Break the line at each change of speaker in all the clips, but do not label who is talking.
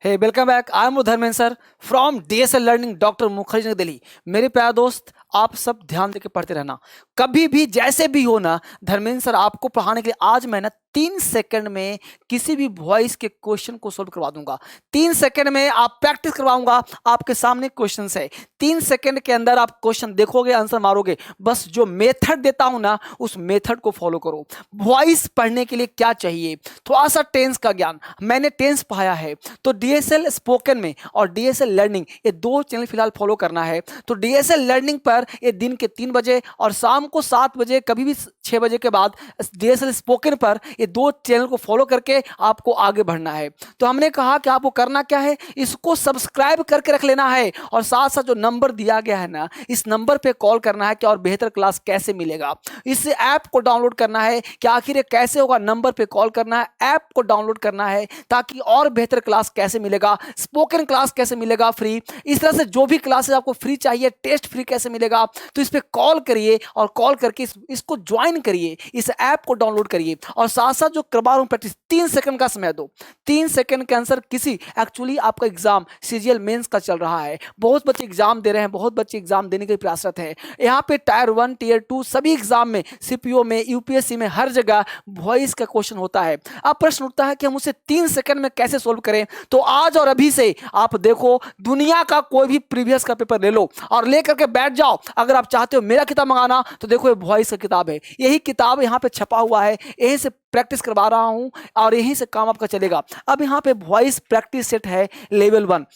Hey welcome back. I am Dharmendra sir from DSL learning doctor Mukherjee Nagar Delhi. मेरे प्यारे दोस्त, आप सब ध्यान देके पढ़ते रहना। कभी भी जैसे भी हो ना, धर्मेंद्र सर आपको पढ़ाने के लिए आज मैं ना 3 सेकंड में किसी भी वॉइस के क्वेश्चन को सोल्व करवा दूंगा। 3 सेकंड में आप प्रैक्टिस करवाऊंगा। आपके सामने क्वेश्चन है, 3 सेकंड के अंदर आप क्वेश्चन देखोगे, आंसर मारोगे। बस जो मेथड देता हूं ना, उस मेथड को फॉलो करो। वॉइस पढ़ने के लिए क्या चाहिए? थोड़ा सा टेंस का ज्ञान। मैंने टेंस पढ़ाया है, तो डीएसएल स्पोकन में और डीएसएल लर्निंग ये 2 चैनल फिलहाल फॉलो करना है। तो डीएसएल लर्निंग पर ये दिन के 3 बजे और शाम को 7 बजे, कभी भी 6 बजे के बाद डीएसएल स्पोकन पर ये 2 चैनल को फॉलो करके आपको आगे बढ़ना है। तो हमने कहा कि आपको करना क्या है, इसको सब्सक्राइब करके रख लेना है और साथ साथ जो नंबर दिया गया है ना, इस नंबर पे कॉल करना है कि और बेहतर क्लास कैसे मिलेगा। इस ऐप को डाउनलोड करना है कि आखिर ये कैसे होगा। नंबर पे कॉल करना है, ऐप को डाउनलोड करना है ताकि और बेहतर क्लास कैसे मिलेगा, स्पोकन क्लास कैसे मिलेगा फ्री, इस तरह से जो भी क्लासेस आपको फ्री चाहिए, टेस्ट फ्री कैसे मिलेगा। तो इस पे कॉल करिए और कॉल करके इसको ज्वाइन करिए, इस ऐप को डाउनलोड करिए और साथ साथ जो करवा रहा हूं प्रैक्टिस, 3 सेकंड का समय दो। 3 सेकंड के आंसर किसी, एक्चुअली आपका एग्जाम सीजीएल मेंस का चल रहा है, बहुत बच्चे एग्जाम दे रहे हैं, बहुत बच्चे एग्जाम देने के प्रयासरत हैं। यहाँ पे टायर 1 टियर 2 सभी एग्जाम में, सीपीओ में, यूपीएससी में, हर जगह वॉइस का क्वेश्चन होता है। अब प्रश्न उठता है कि हम उसे 3 सेकंड में कैसे सोल्व करें। तो आज और अभी से आप देखो, दुनिया का कोई भी प्रीवियस का पेपर ले लो और लेकर के बैठ जाओ। अगर आप चाहते हो मेरा किताब मंगाना, तो देखो ये वॉइस का किताब है, यही किताब यहाँ पे छपा हुआ है, यहीं से प्रैक्टिस करवा रहा हूं और यहीं से काम आपका चलेगा। अब यहाँ पे वॉइस प्रैक्टिस सेट है लेवल 1।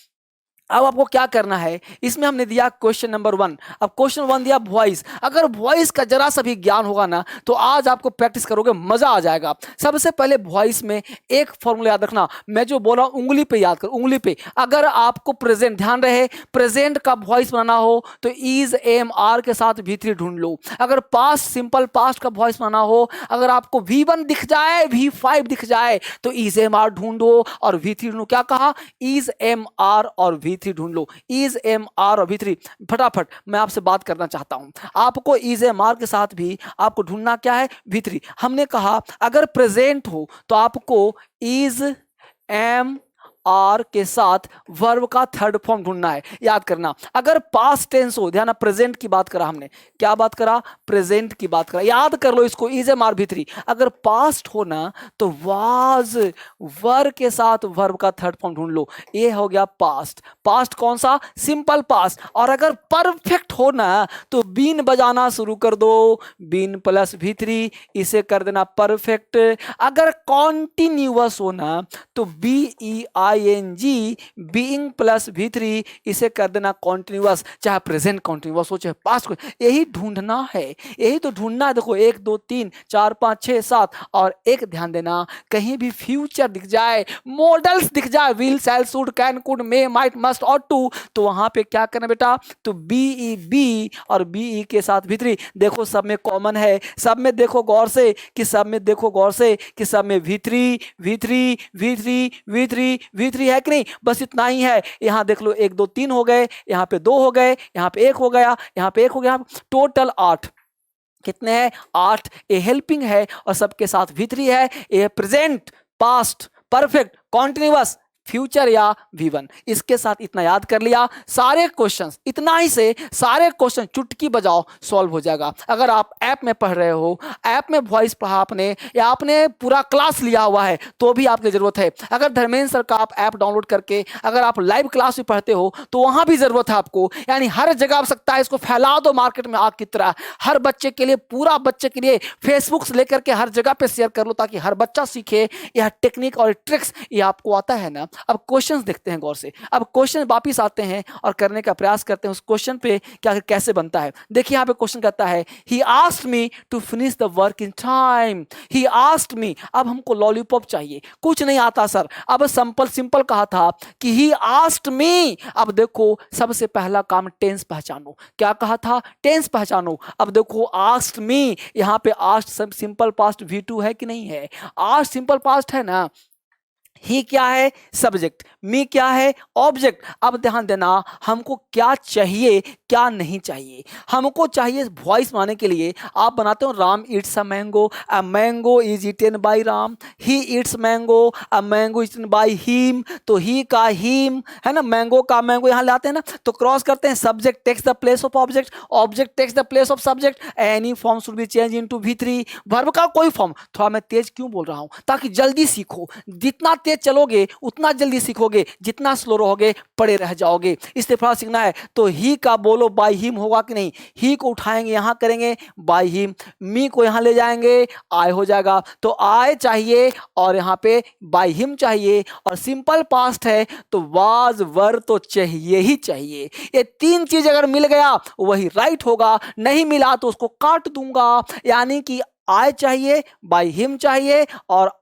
अब आपको क्या करना है, इसमें हमने दिया क्वेश्चन नंबर 1। अब क्वेश्चन 1 दिया वॉइस। अगर वॉइस का जरा सा भी ज्ञान होगा ना, तो आज आपको प्रैक्टिस करोगे, मजा आ जाएगा। सबसे पहले वॉइस में एक फॉर्मूला याद रखना, मैं जो बोला उंगली पे याद कर, उंगली पे। अगर आपको प्रेजेंट, ध्यान रहे, प्रेजेंट का वॉइस बनाना हो तो इज एम आर के साथ V3 ढूंढ लो। अगर पास्ट, सिंपल पास्ट का वॉइस बनाना हो, अगर आपको V1 दिख जाए, V5 दिख जाए, तो इज एम आर ढूंढो और V3 ढूंढो। क्या कहा? इज एम आर और V3 ढूंढ लो। इज एम आर और V3 फटाफट मैं आपसे बात करना चाहता हूं। आपको इज एम आर के साथ भी आपको ढूंढना क्या है? V3। हमने कहा अगर प्रेजेंट हो तो आपको इज एम आर के साथ वर्ब का थर्ड फॉर्म ढूंढना है, याद करना। अगर पास्ट टेंस हो, ध्यान, प्रेजेंट की बात करा हमने, क्या बात करा? प्रेजेंट की बात करा, याद कर लो इसको, इज एम आर V3। अगर पास्ट हो ना, तो वाज, वर्ब के साथ वर्ब का थर्ड फॉर्म ढूंढ लो, ये हो गया पास्ट। पास्ट कौन सा? Simple past. और अगर परफेक्ट हो ना, तो बीन बजाना शुरू कर दो, बीन प्लस V3, इसे कर देना परफेक्ट। अगर कॉन्टिन्यूअस हो ना, तो BEING, बीइंग प्लस V3, इसे कर देना कॉन्टिन्यूअस, चाहे प्रेजेंट कॉन्टिन्यूअस हो चाहे पास्ट। यही ढूंढना है, यही तो ढूंढना है। देखो 1 2 3 4 5 6 7 और एक ध्यान देना, कहीं भी फ्यूचर दिख जाए, मॉडल्स दिख जाए, will, shall, should, can, could, may, might, must ought to, तो वहां पे क्या करना बेटा? तो BE और BE के साथ V3। देखो सब में कॉमन है, सब में देखो गौर से कि सब में देखो गौर से कि सब में V3 V3 V3 V3 V3 है कि नहीं? बस इतना ही है। यहां देख लो 1 2 3 हो गए, यहां पे 2 हो गए, यहां पे 1 हो गया, यहां पे 1 हो गया, टोटल 8। कितने हैं? 8। ये हेल्पिंग है और सबके साथ V3 है। ये present, past, perfect, continuous, future या V1। इसके साथ इतना याद कर लिया, सारे क्वेश्चंस, इतना ही से सारे क्वेश्चन चुटकी बजाओ सॉल्व हो जाएगा। अगर आप ऐप में पढ़ रहे हो, ऐप में वॉइस पढ़ा आपने, या आपने पूरा क्लास लिया हुआ है, तो भी आपकी जरूरत है। अगर धर्मेंद्र सर का आप ऐप डाउनलोड करके अगर आप लाइव क्लास भी पढ़ते हो, तो वहां भी जरूरत है आपको। यानी हर जगह आवश्यकता है, इसको फैला दो मार्केट में आग की तरह। हर बच्चे के लिए, पूरा बच्चे के लिए फेसबुक से लेकर के हर जगह पे शेयर कर लो, ताकि हर बच्चा सीखे। यह टेक्निक और ट्रिक्स ये आपको आता है ना। अब क्वेश्चंस देखते हैं गौर से। अब क्वेश्चन वापिस आते हैं और करने का प्रयास करते हैं उस क्वेश्चन पे क्या कैसे बनता है। देखिए यहाँ पे क्वेश्चन कहता है, he asked me to finish the work in time. He asked me, अब हमको लॉलीपॉप चाहिए, कुछ नहीं आता सर। अब सिंपल सिंपल कहा था कि ही आस्क्ड मी। अब देखो सबसे पहला काम टेंस पहचानो। क्या कहा था? टेंस पहचानो। अब देखो आस्क्ड मी, यहाँ पे आस्क्ड सिंपल पास्ट V2 है कि नहीं है? आस्क्ड सिंपल पास्ट है ना। ही क्या है? सब्जेक्ट। मी क्या है? ऑब्जेक्ट। अब ध्यान देना, हमको क्या चाहिए, क्या नहीं चाहिए? हमको चाहिए वॉइस बनाने के लिए आप बनाते हो Ram eats a mango is eaten by Ram, he eats mango, a mango is eaten by him, तो ही का हिम है ना, मैंगो का मैंगो यहाँ लाते हैं ना, तो क्रॉस करते हैं, subject takes the place of object, object takes the place of subject, any form should be change into V3, verb का कोई फॉर्म। थोड़ा मैं तेज क्यों बोल रहा हूं? ताकि जल्दी सीखो, जितना तेज चलोगे उतना जल्दी सीखोगे, जितना स्लो रहोगे पड़े रह जाओगे, इसलिए थोड़ा सीखना है। तो ही का बोलो बाय हिम होगा कि नहीं, ही को उठाएंगे यहां करेंगे बाय हिम, मी को यहां ले जाएंगे आई हो जाएगा, तो आई चाहिए और यहां पे बाय हिम चाहिए, और सिंपल पास्ट है तो वाज वर तो चाहिए ही चाहिए। ये तीन चीज अगर मिल गया वही राइट होगा, नहीं मिला तो उसको काट दूंगा, यानी कि आई चाहिए, बाय हिम चाहिए, और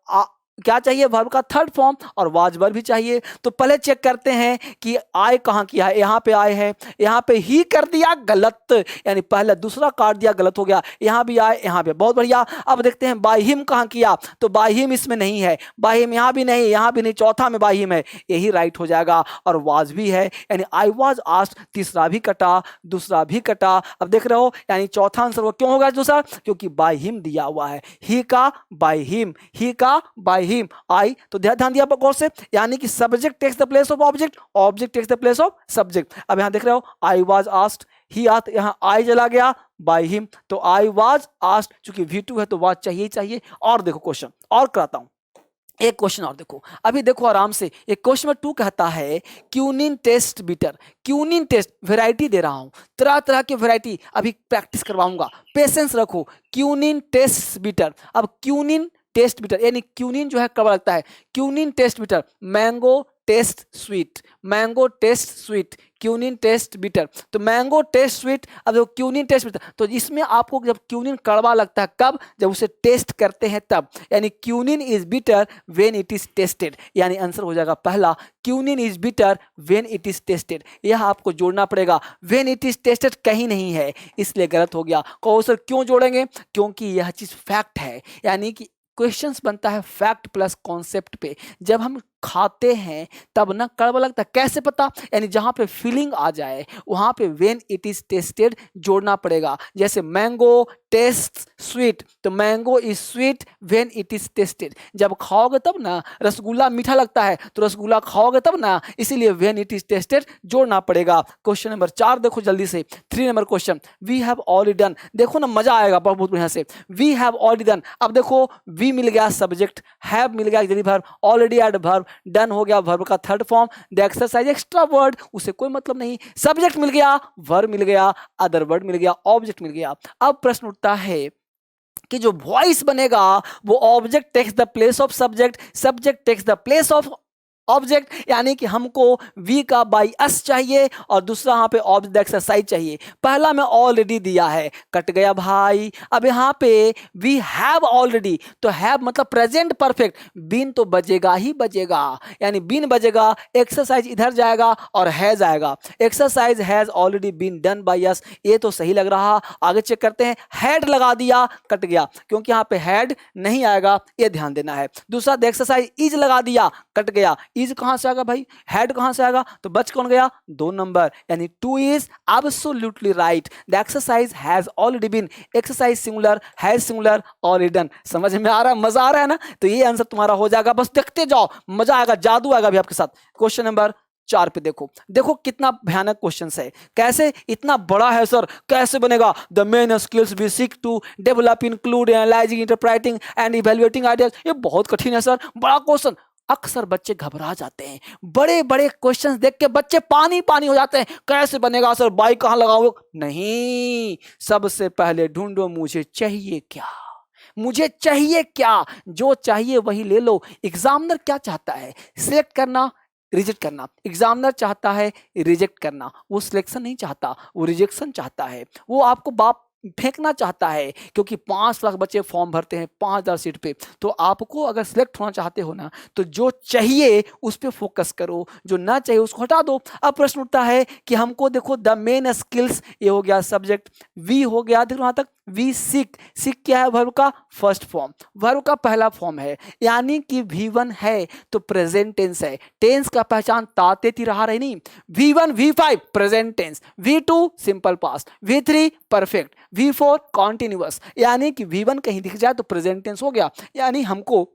क्या चाहिए, वर्ब का थर्ड फॉर्म, और वाज वर्ब भी चाहिए। तो पहले चेक करते हैं कि आई कहाँ किया है, यहाँ पे आए है, यहाँ पे ही कर दिया गलत, यानी पहले दूसरा काट दिया गलत हो गया, यहाँ भी आए, यहाँ पे बहुत बढ़िया। अब देखते हैं बाय हिम कहाँ किया, तो बाय हिम इसमें नहीं है, बाय हिम यहाँ भी नहीं, यहाँ भी नहीं, चौथा में बाय हिम है, यही राइट हो जाएगा, और वाज भी है, यानी आई वाज आस्क्ड, तीसरा भी कटा, दूसरा भी कटा। अब देख रहे हो, यानी चौथा आंसर वो क्यों होगा दूसरा, क्योंकि बाय हिम दिया हुआ है, ही का बाय हिम, ही का बाय हिम, आई, तो ध्यान दिया गौर से, यानी कि subject takes the place of object, object takes the place of subject. अब यहां देख रहे हो, आई वाज आस्क्ड, ही आत, यहां आई चला गया बाय हिम, तो आई वाज आस्क्ड, चूंकि V2 है तो वाज चाहिए चाहिए। और देखो क्वेश्चन और कराता हूं, एक क्वेश्चन और देखो, अभी देखो आराम से, एक क्वेश्चन में 2 कहता है quinine taste bitter, quinine taste variety दे रहा हूं, तरह तरह की वैरायटी अभी प्रैक्टिस करवाऊंगा, पेशेंस रखो। क्यूनिन टेस्ट बीटर, अब क्यूनिन टेस्ट बीटर यानी क्यूनिन जो है कब लगता है, quinine taste bitter, mango taste sweet, mango taste sweet, quinine taste bitter, तो मैंगो टेस्ट स्वीट। अब देखो क्यूनिन टेस्ट बीटर, तो इसमें आपको जब क्यूनिन कड़वा लगता है कब, जब उसे टेस्ट करते हैं तब, यानी quinine is bitter when it is tested, यानी आंसर हो जाएगा पहला, quinine is bitter when it is tested. यह आपको जोड़ना पड़ेगा, व्हेन इट इज टेस्टेड कहीं नहीं है, इसलिए गलत हो गया। कहो सर क्यों जोड़ेंगे, क्योंकि यह चीज फैक्ट है, यानी कि क्वेश्चंस बनता है फैक्ट प्लस कॉन्सेप्ट पे, जब हम खाते हैं तब ना कड़वा लगता है, कैसे पता, यानी जहां पे फीलिंग आ जाए वहां पे व्हेन इट इज टेस्टेड जोड़ना पड़ेगा। जैसे मैंगो टेस्ट स्वीट, तो mango is sweet when it is tested, जब खाओगे तब ना, रसगुल्ला मीठा लगता है तो रसगुल्ला खाओगे तब ना, इसीलिए व्हेन इट इज टेस्टेड जोड़ना पड़ेगा। क्वेश्चन नंबर 4 देखो जल्दी से, 3 number question, we have already done, देखो ना मजा आएगा बहुत बढ़िया से, वी हैव ऑलरेडी डन। अब देखो वी मिल गया सब्जेक्ट, हैव मिल गया auxiliary verb, already adverb, done हो गया वर्ब का third form, the exercise extra word, उसे कोई मतलब नहीं, सब्जेक्ट मिल गया, वर्ब मिल गया, अदर वर्ड मिल गया, ऑब्जेक्ट मिल गया। अब प्रश्न उठता है कि जो वॉइस बनेगा वो object takes the place of subject, subject takes the place of object, यानी कि हमको वी का बाई अस चाहिए और दूसरा यहाँ पे ऑब्जेक्ट एक्सरसाइज चाहिए। पहला में ऑलरेडी दिया है, कट गया भाई। अब यहाँ पे वी हैव ऑलरेडी, तो हैव मतलब प्रेजेंट परफेक्ट, बीन तो बजेगा ही बजेगा, यानी बीन बजेगा, एक्सरसाइज इधर जाएगा और हैज आएगा, exercise has already been done by us, ये तो सही लग रहा। आगे चेक करते हैं, हैड लगा दिया, कट गया, क्योंकि यहाँ पे हैड नहीं आएगा, ये ध्यान देना है। दूसरा द एक्सरसाइज इज लगा दिया, कट गया, इज कहां से आएगा भाई, हेड कहां से आएगा, तो बच कौन गया, 2 नंबर, यानी 2 is absolutely right. The exercise has already been, exercise singular, has singular, already done. समझ में आ रहा है, मजा आ रहा है ना, तो ये आंसर तुम्हारा हो जाएगा, बस देखते जाओ, मजा आएगा, जादू आएगा भी आपके साथ। क्वेश्चन नंबर 4 पे देखो, देखो कितना भयानक क्वेश्चन है, कैसे इतना बड़ा है सर, कैसे बनेगा, the main skills we seek to develop include analysing, interpreting and evaluating ideas. ये बहुत कठिन है सर, बड़ा क्वेश्चन, अक्सर बच्चे घबरा जाते हैं, बड़े बड़े क्वेश्चंस देख के बच्चे पानी पानी हो जाते हैं, कैसे बनेगा सर, बाई कहां लगाओगे, नहीं, सबसे पहले ढूंढो मुझे चाहिए क्या, मुझे चाहिए क्या, जो चाहिए वही ले लो। एग्जामिनर क्या चाहता है, सिलेक्ट करना, रिजेक्ट करना, एग्जामिनर चाहता है रिजेक्ट करना, वो सिलेक्शन नहीं चाहता, वो रिजेक्शन चाहता है, वो आपको बाप फेंकना चाहता है, क्योंकि 5 लाख बच्चे फॉर्म भरते हैं 5,000 सीट पे। तो आपको अगर सिलेक्ट होना चाहते हो ना, तो जो चाहिए उस पर फोकस करो, जो ना चाहिए उसको हटा दो। अब प्रश्न उठता है कि हमको देखो द मेन स्किल्स, ये हो गया सब्जेक्ट, वी हो गया, देखो वहां तक वी सीक, सीक क्या है, वर्ब का फर्स्ट फॉर्म, वर्ब का पहला फॉर्म है, यानी कि V1 है तो प्रेजेंट टेंस है। टेंस का पहचान ताते ती रहा रही नहीं, V1 V5 present tense, V2 simple past, V3 perfect, V4 continuous, यानी कि V1 कहीं दिख जाए तो प्रेजेंट टेंस हो गया। यानी हमको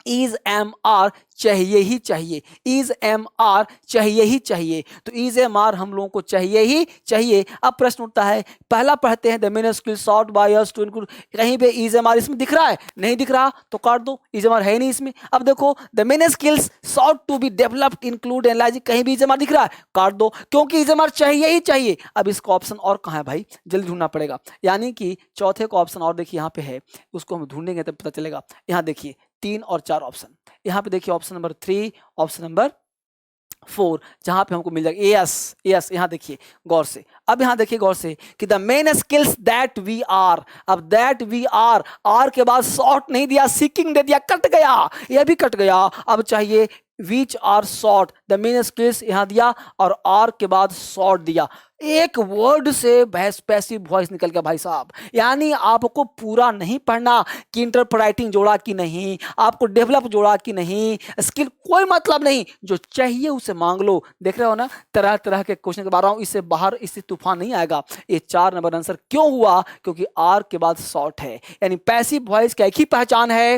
इज एम आर चाहिए ही चाहिए, इज एम आर चाहिए ही चाहिए, तो इज एम आर हम लोगों को चाहिए ही चाहिए। अब प्रश्न उठता है, पहला पढ़ते हैं the main skill sought by us to include, कहीं पे इज एम आर इसमें दिख रहा है, नहीं दिख रहा तो काट दो, इज एम आर है नहीं इसमें। अब देखो the main skills sought to be developed include analyse, कहीं भी इज एम आर दिख रहा है, काट दो, क्योंकि इज एम आर चाहिए ही चाहिए। अब इसका ऑप्शन और कहाँ है भाई, जल्दी ढूंढना पड़ेगा, यानी कि चौथे का ऑप्शन और देखिए यहाँ पे है, उसको हम ढूंढेंगे तब पता चलेगा। यहाँ देखिए 3 और 4 ऑप्शन, यहाँ पे देखिए ऑप्शन नंबर 3, ऑप्शन नंबर 4, जहां पे हमको मिल जाएगा यस यस। यहाँ देखिए गौर से, अब यहाँ देखिए गौर से कि the main skills that we are, अब दैट वी आर के बाद शॉर्ट नहीं दिया, सीकिंग दे दिया, कट गया, यह भी कट गया। अब चाहिए which are sought, the main skills यहाँ दिया और आर के बाद शॉर्ट दिया, एक वर्ड से बहस पैसिव वॉइस निकल गया भाई साहब। यानी आपको पूरा नहीं पढ़ना कि इंटरप्राइटिंग जोड़ा कि नहीं, आपको डेवलप जोड़ा कि नहीं, स्किल कोई मतलब नहीं, जो चाहिए उसे मांग लो। देख रहे हो ना, तरह तरह के क्वेश्चन के बारे में, इससे बाहर इससे तूफान नहीं आएगा। ये 4 नंबर आंसर क्यों हुआ, क्योंकि आर के बाद शॉर्ट है, यानी पैसिव वॉइस की एक ही पहचान है,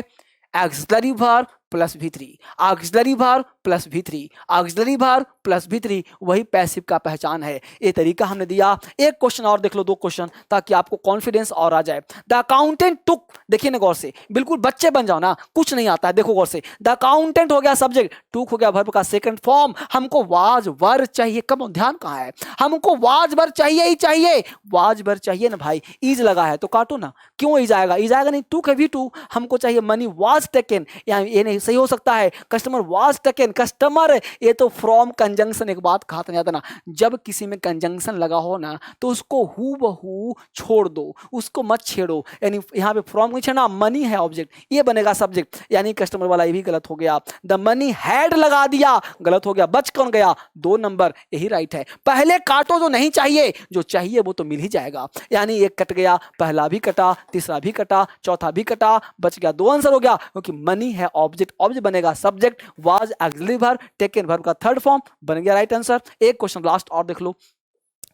axillary verb plus V3, auxiliary verb plus V3, auxiliary verb plus V3, वही पैसिव का पहचान है। ये तरीका हमने दिया। एक क्वेश्चन और देख लो, 2 क्वेश्चन, ताकि आपको कॉन्फिडेंस और आ जाए। द अकाउंटेंट टुक, देखिए ना गौर से, बिल्कुल बच्चे बन जाओ ना, कुछ नहीं आता है, देखो गौर से, द अकाउंटेंट हो गया सब्जेक्ट, टुक हो गया वर्ब का सेकंड फॉर्म, हमको वाज वर्ब चाहिए, कम ध्यान कहाँ है, हमको वाज वर्ब चाहिए ही चाहिए, वाज वर्ब चाहिए ना भाई, ईज लगा है तो काटो ना, क्यों ईज आएगा, ईज आएगा नहीं, टुक है V2, हमको चाहिए मनी वाज टेकन, ये नहीं सही हो सकता है, कस्टमर वाज टेकन, कस्टमर, ये तो फ्रॉम कंजंक्शन, एक बात कहा था ना, जब किसी में कंजंक्शन लगा हो ना तो उसको हु बहू छोड़ दो, उसको मत छेड़ो, यानी यहाँ पे फ्रॉम नहीं छेड़ना, मनी है ऑब्जेक्ट, ये बनेगा सब्जेक्ट, यानी कस्टमर वाला ये भी गलत हो गया। द मनी हैड लगा दिया, गलत हो गया, बच कौन गया, 2 नंबर, यही राइट है। पहले काटो जो नहीं चाहिए, जो चाहिए वो तो मिल ही जाएगा, यानी एक कट गया, पहला भी कटा, तीसरा भी कटा, चौथा भी कटा, बच गया 2 आंसर हो गया, क्योंकि मनी है ऑब्जेक्ट, ऑब्जेक्ट बनेगा subject, was auxiliary verb, taken verb का थर्ड फॉर्म, बन गया राइट आंसर। एक क्वेश्चन लास्ट और देख लो,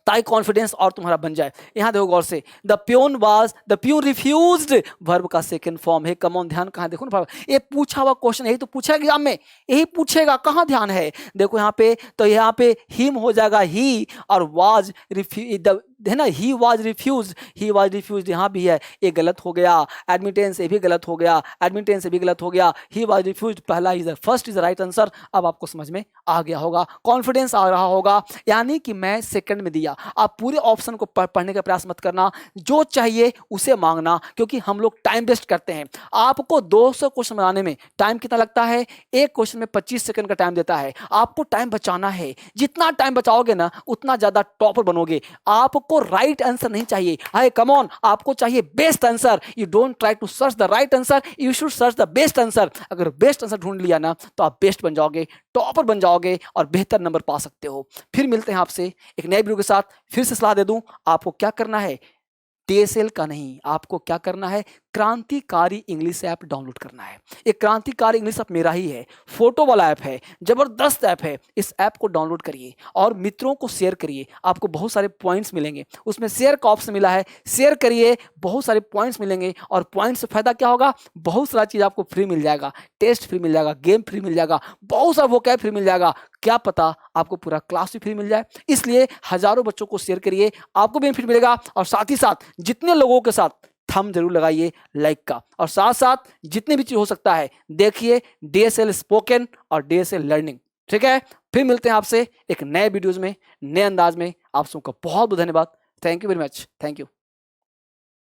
ताकि कॉन्फिडेंस और तुम्हारा बन जाए। यहां देखो गौर से, द प्यून रिफ्यूज्ड, वर्ब का सेकंड फॉर्म है, कम ऑन, ध्यान कहां, देखो ना, ये पूछा हुआ क्वेश्चन, यही तो पूछा एग्जाम में, यही पूछेगा, कहां ध्यान है, देखो यहाँ पे, तो यहाँ पे हिम हो जाएगा ही, और वाज रिफ्यूज है ना, ही वाज रिफ्यूज्ड, यहाँ भी है, ये गलत हो गया, एडमिटेंस ये भी गलत हो गया, एडमिटेंस ये भी गलत हो गया, ही वाज रिफ्यूज्ड पहला is first is right answer. अब आपको समझ में आ गया होगा, कॉन्फिडेंस आ रहा होगा, यानी कि मैं सेकंड में दिया, आप पूरे ऑप्शन को पढ़ने का प्रयास मत करना, जो चाहिए उसे मांगना, क्योंकि हम लोग टाइम वेस्ट करते हैं। आपको 200 क्वेश्चन बनाने में टाइम कितना लगता है, एक क्वेश्चन में 25 सेकंड का टाइम देता है, आपको टाइम बचाना है, जितना टाइम बचाओगे ना उतना ज्यादा टॉपर बनोगे। आपको राइट आंसर नहीं चाहिए, हाय कम ऑन, आपको चाहिए best answer. You don't try to search the right answer, you should search the best answer. अगर बेस्ट आंसर ढूंढ लिया ना तो आप बेस्ट बन जाओगे, टॉपर बन जाओगे और बेहतर नंबर पा सकते हो। फिर मिलते हैं आपसे एक नए वीडियो के साथ। फिर से सलाह दे दूं, आपको क्या करना है, DSL का नहीं, आपको क्या करना है, क्रांतिकारी इंग्लिश ऐप डाउनलोड करना है। ये क्रांतिकारी इंग्लिश ऐप मेरा ही है, फोटो वाला ऐप है, जबरदस्त ऐप है। इस ऐप को डाउनलोड करिए और मित्रों को शेयर करिए, आपको बहुत सारे पॉइंट्स मिलेंगे, उसमें शेयर का ऑप्शन मिला है, शेयर करिए, बहुत सारे पॉइंट्स मिलेंगे, और पॉइंट्स से फायदा क्या होगा, बहुत सारा चीज आपको फ्री मिल जाएगा, टेस्ट फ्री मिल जाएगा, गेम फ्री मिल जाएगा, बहुत सारा वोकैब फ्री मिल जाएगा, क्या पता आपको पूरा क्लास भी फ्री मिल जाए। इसलिए हजारों बच्चों को शेयर करिए, आपको बेनिफिट मिलेगा, और साथ ही साथ जितने लोगों के साथ थंब जरूर लगाइए लाइक का, और साथ साथ जितने भी चीज हो सकता है देखिए, DSL स्पोकन और DSL लर्निंग, ठीक है। फिर मिलते हैं आपसे एक नए वीडियोज में, नए अंदाज में। आप सबका बहुत बहुत धन्यवाद, thank you very much, thank you.